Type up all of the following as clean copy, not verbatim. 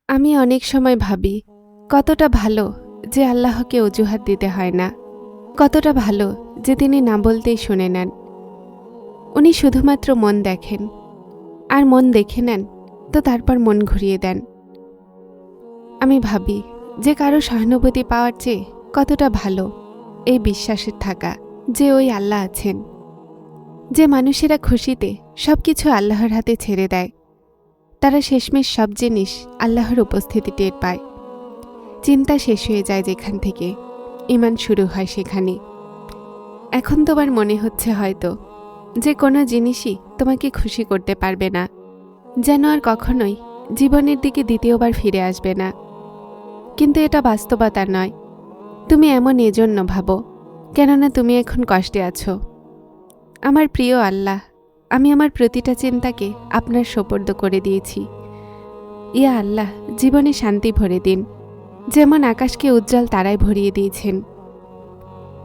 আমি অনেক সময় ভাবি কতটা ভালো যে আল্লাহকে অজুহাত দিতে হয় না, কতটা ভালো যে তিনি না বলতেই শুনে নেন। উনি শুধুমাত্র মন দেখেন, আর মন দেখে নেন তো তারপর মন ঘুরিয়ে দেন। আমি ভাবি যে কারো সহানুভূতি পাওয়ার চেয়ে কতটা ভালো এই বিশ্বাসের থাকা যে ওই আল্লাহ আছেন, যে মানুষেরা খুশিতে সব কিছু আল্লাহর হাতে ছেড়ে দেয়। তারা শেষমেশ সব জিনিস আল্লাহর উপস্থিতি টের পায়। চিন্তা শেষ হয়ে যায় যেখান থেকে, ঈমান শুরু হয় সেখানে। এখন তোমার মনে হচ্ছে হয়তো যে কোনো জিনিসই তোমাকে খুশি করতে পারবে না, যেন আর কখনোই জীবনের দিকে দ্বিতীয়বার ফিরে আসবে না। কিন্তু এটা বাস্তবতা নয়। তুমি এমন এজন্য ভাবো কেননা তুমি এখন কষ্টে আছো। আমার প্রিয় আল্লাহ, আমি আমার প্রতিটা চিন্তাকে আপনার সোপর্দ করে দিয়েছি। ইয়া আল্লাহ, জীবনে শান্তি ভরে দিন, যেমন আকাশকে উজ্জ্বল তারায় ভরিয়ে দিয়েছেন।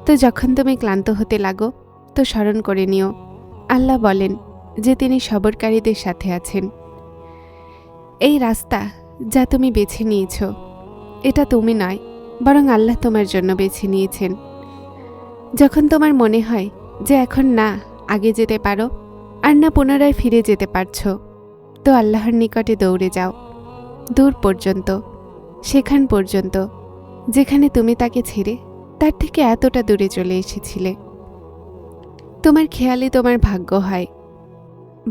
তো যখন তুমি ক্লান্ত হতে লাগো তো স্মরণ করে নিও, আল্লাহ বলেন যে তিনি সবরকারীদের সাথে আছেন। এই রাস্তা যা তুমি বেছে নিয়েছ, এটা তুমি নয়, বরং আল্লাহ তোমার জন্য বেছে নিয়েছেন। যখন তোমার মনে হয় যে এখন না আগে যেতে পারো আর না পুনরায় ফিরে যেতে পারছো, তো আল্লাহর নিকটে দৌড়ে যাও, দূর পর্যন্ত, সেখান পর্যন্ত যেখানে তুমি তাকে ছেড়ে তার থেকে এতটা দূরে চলে এসেছিলে। তোমার খেয়ালই তোমার ভাগ্য হয়।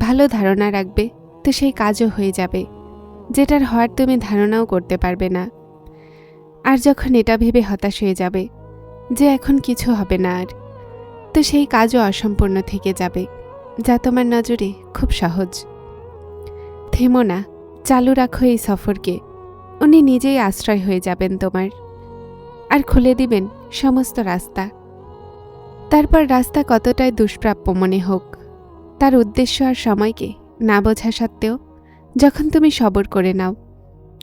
ভালো ধারণা রাখবে তো সেই কাজও হয়ে যাবে, যেটার হওয়ার তুমি ধারণাও করতে পারবে না। আর যখন এটা ভেবে হতাশ হয়ে যাবে যে এখন কিছু হবে না আর, তো সেই কাজও অসম্পূর্ণ থেকে যাবে যা তোমার নজরে খুব সহজ। থেমো না, চালু রাখো এই সফরকে। উনি নিজেই আশ্রয় হয়ে যাবেন তোমার, আর খুলে দিবেন সমস্ত রাস্তা। তারপর রাস্তা কতটাই দুষ্প্রাপ্য মনে হোক, তার উদ্দেশ্য আর সময়কে না বোঝা সত্ত্বেও যখন তুমি সবর করে নাও,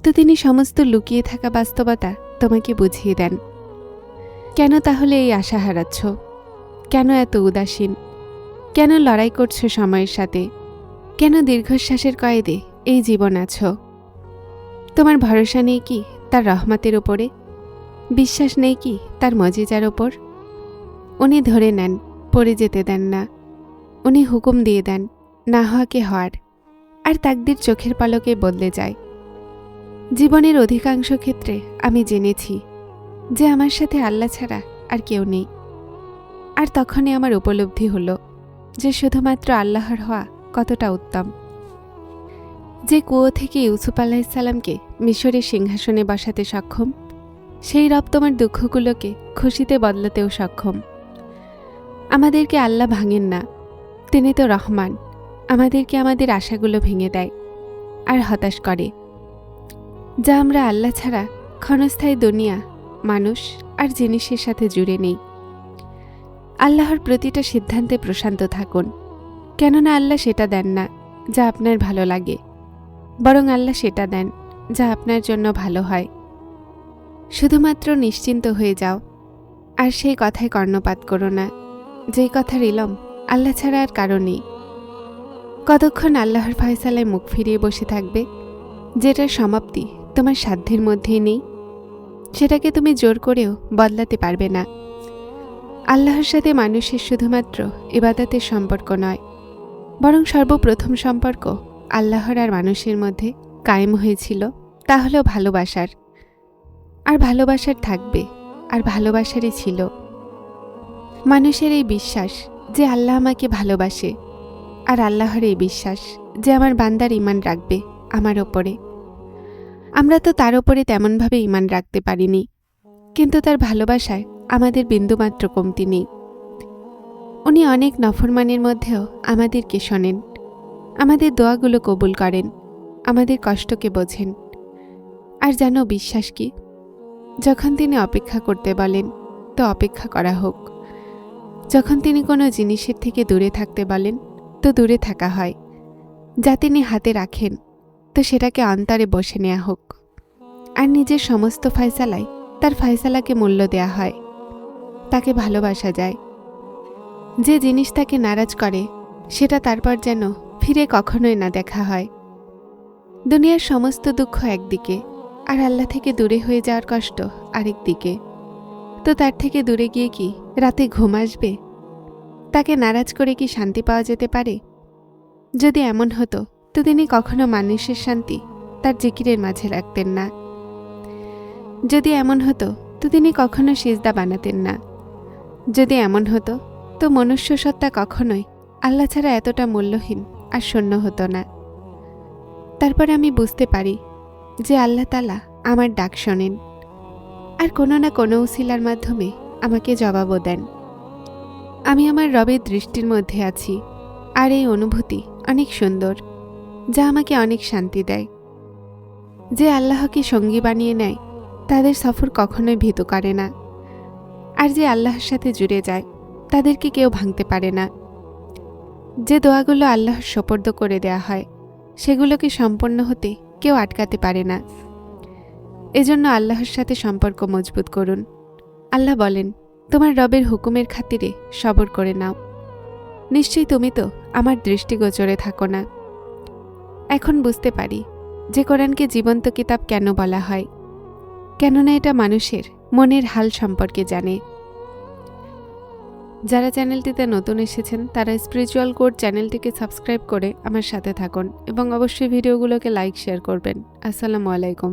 তো তিনি সমস্ত লুকিয়ে থাকা বাস্তবতা তোমাকে বুঝিয়ে দেন। কেন তাহলে এই আশা হারাচ্ছ? কেন এত উদাসীন? কেন লড়াই করছো সময়ের সাথে? কেন দীর্ঘশ্বাসের কয়েদে এই জীবন আছো? তোমার ভরসা নেই কি তার রহমতের ওপরে? বিশ্বাস নেই কি তার মজিজার ওপর? উনি ধরে নেন, পড়ে যেতে দেন না। উনি হুকুম দিয়ে দেন না হওয়াকে হওয়ার, আর তাকদির চোখের পলকে বদলে যায়। জীবনের অধিকাংশ ক্ষেত্রে আমি জেনেছি যে আমার সাথে আল্লাহ ছাড়া আর কেউ নেই। আর তখনই আমার উপলব্ধি হলো যে শুধুমাত্র আল্লাহর হওয়া কতটা উত্তম। যে কুয়ো থেকে ইউসুফ আলাইহিসসালামকে মিশরের সিংহাসনে বসাতে সক্ষম, সেই রব তোমার দুঃখগুলোকে খুশিতে বদলাতেও সক্ষম। আমাদেরকে আল্লাহ ভাঙেন না, তিনি তো রহমান। আমাদেরকে আমাদের আশাগুলো ভেঙে দেয় আর হতাশ করে, যা আমরা আল্লাহ ছাড়া ক্ষণস্থায়ী দুনিয়া, মানুষ আর জিনিসের সাথে জুড়ে নেই। আল্লাহর প্রতিটা সিদ্ধান্তে প্রশান্ত থাকুন, কেননা আল্লাহ সেটা দেন না যা আপনার ভালো লাগে, বরং আল্লাহ সেটা দেন যা আপনার জন্য ভালো হয়। শুধুমাত্র নিশ্চিন্ত হয়ে যাও, আর সেই কথায় কর্ণপাত করো না যেই কথার ইলম আল্লাহ ছাড়া আর কারো নেই। কতক্ষণ আল্লাহর ফয়সালায় মুখ ফিরিয়ে বসে থাকবে, যেটার সমাপ্তি তোমার সাধ্যের মধ্যেই নেই? সেটাকে তুমি জোর করেও বদলাতে পারবে না। আল্লাহর সাথে মানুষের শুধুমাত্র ইবাদতের সম্পর্ক নয়, বরং সর্বপ্রথম সম্পর্ক আল্লাহর আর মানুষের মধ্যে কায়েম হয়েছিল, তা হলো ভালোবাসার। আর ভালোবাসার থাকবে, আর ভালোবাসারই ছিল। মানুষের এই বিশ্বাস যে আল্লাহ আমাকে ভালোবাসে, আর আল্লাহর এই বিশ্বাস যে আমার বান্দার ঈমান রাখবে আমার ওপরে। আমরা তো তার ওপরে তেমনভাবে ঈমান রাখতে পারিনি, কিন্তু তার ভালোবাসায় আমাদের বিন্দুমাত্র কমতি নেই। উনি অনেক নফরমানের মধ্যেও আমাদেরকে শোনেন, আমাদের দোয়াগুলো কবুল করেন, আমাদের কষ্টকে বোঝেন। আর জানো বিশ্বাস কি? যখন তিনি অপেক্ষা করতে বলেন তো অপেক্ষা করা হোক। যখন তিনি কোনো জিনিসের থেকে দূরে থাকতে বলেন তো দূরে থাকা হয়। যা তিনি হাতে রাখেন তো সেটাকে অন্তরে বসে নেওয়া হোক। আর নিজের সমস্ত ফয়সালায় তার ফয়সালাকে মূল্য দেয়া হয়, তাকে ভালোবাসা যায়। যে জিনিস তাকে নারাজ করে সেটা তারপর যেন ফিরে কখনোই না দেখা হয়। দুনিয়ার সমস্ত দুঃখ একদিকে, আর আল্লাহ থেকে দূরে হয়ে যাওয়ার কষ্ট আরেক দিকে। তো তার থেকে দূরে গিয়ে কি রাতে ঘুম আসবে? তাকে নারাজ করে কি শান্তি পাওয়া যেতে পারে? যদি এমন হতো তো তিনি কখনো মানুষের শান্তি তার জিকিরের মাঝে রাখতেন না। যদি এমন হতো তো তিনি কখনো সিজদা বানাতেন না। যদি এমন হতো তো মনুষ্য সত্তা কখনোই আল্লাহ ছাড়া এতটা মূল্যহীন আর শূন্য হতো না। তারপর আমি বুঝতে পারি যে আল্লাহ তাআলা আমার ডাক শোনেন আর কোনো না কোনো উসিলার মাধ্যমে আমাকে জবাবও দেন। আমি আমার রবের দৃষ্টির মধ্যে আছি, আর এই অনুভূতি অনেক সুন্দর, যা আমাকে অনেক শান্তি দেয়। যে আল্লাহকে সঙ্গী বানিয়ে নেয় তাদের সফর কখনোই ভীতু করে না, আর যে আল্লাহর সাথে জুড়ে যায় তাদেরকে কেউ ভাঙতে পারে না। যে দোয়াগুলো আল্লাহর সোপর্দ করে দেয়া হয় সেগুলোকে সম্পন্ন হতে কেউ আটকাতে পারে না। এজন্য আল্লাহর সাথে সম্পর্ক মজবুত করুন। আল্লাহ বলেন, তোমার রবের হুকুমের খাতিরে সবর করে নাও। নিশ্চয়ই তুমি তো আমার দৃষ্টিগোচরে থাকো না। এখন বুঝতে পারি যে কোরআনকে জীবন্ত কিতাব কেন বলা হয়, কেননা এটা মানুষের মনের হাল সম্পর্কে জানে। যারা চ্যানেলটিতে নতুন এসেছেন তারা স্পিরিচুয়াল কোড চ্যানেলটিকে সাবস্ক্রাইব করে আমার সাথে থাকুন এবং অবশ্যই ভিডিওগুলোকে লাইক শেয়ার করবেন। আসসালামু আলাইকুম।